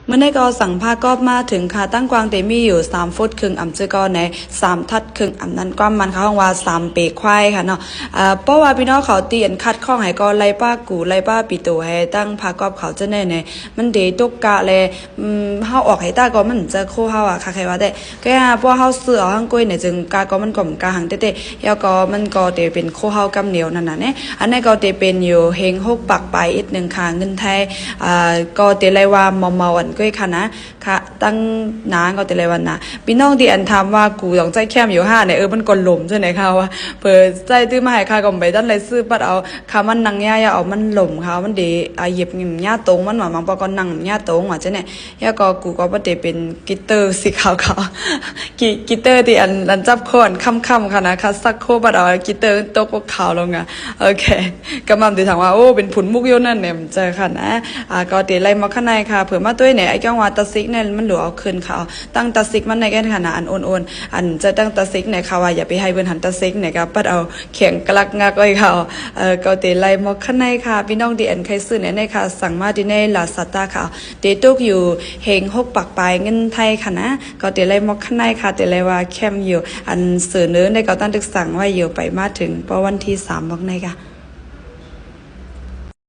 เมื่อในก็สั่งผ้าก็มาถึงค่ะตั้งกวางเตมีอยู่3 ฟุตครึ่งจื้อก็ใน3 ทัดครึ่งนั้นความมันเขาว่า3 เปกควายค่ะเนาะเพราะว่าพี่น้องเขาเตียนคัดข้องให้ก็ไล่ป้ากูไล่ป้าปิโตให้ตั้งผ้ากอบเขาจะแน่ในมันเดตุกกะเลยเฮาออกให้ตาก็มันจะโคเฮาค่ะใครว่าได้ก็เพราะเฮาเสือหังก้อยเนี่ยจึงกาก็มันก็มกาหังเต้ๆแล้วก็มันก็เตเป็นโคเฮากำเหนียวนั่นน่ะเนี่ยอันนี้ก็เตเป็นอยู่เฮง6 ปักไปอีก1ค่ะเงินไทยก็เตไลว่าเมาอันก้อยค่ะนะค่ะตั้งนานก็แต่ละวันนะพี่น้องที่อันทำว่ากูต้องใจแคมอยู่5เนี่ยมันก็หล่มใช่ไหมคะว่าเปิดใจตื้อมาให้ค่ะก็ไปด้านไรซื้อปัดเอาค่ะมันนังย่าเอามันหล่มค่ะมันดีเหยียบงิมย่าตรงมันหว่ามันปก็นั่งย่าตรงว่าจะเนี่ยย่าก็กูก็ประเดี๋ยวเป็นกีเตอร์สีขาวกีเตอร์ที่อันจับโคนค่ำค่ะนะคะสักโคปัดเอากีเตอร์ตกขาวลงอ่ะโอเคก็มาดูถามว่าโอ้เป็นผุนมุกโยนนั่นเนี่ยเจอค่ะนะก็เดี๋ยวไล่มาข้างในค่ะเผื่อมาตัวเนี่ยไอ้ก้างว่าตาซิกเนี่ยมันหลวเอาคืนเขาตั้งตาซิกมันในแก่ขนาดอันโอนอันจะตั้งตาซิกเนี่ยเขาว่าอย่าไปให้เพื่อนหันตาซิกเนี่ยก็ปัดเอาเขียงกลักงักไว้เขาก็เตไล่มาข้างในค่ะพี่น้องดีอันใครซื้อเนี่ยค่ะสั่งมาที่ในลาซาด้าค่ะเตตุกอยู่เฮง6 ปักปลายเงินไทยค่ะนะก็เตไล่มาข้างในค่ะเตไล่ว่าแคมอยู่อันเสือเนื้อในก็ตั้งตึกสั่งไว้อยู่ไปมาถึงเพราะวันที่3 บอกในค่ะ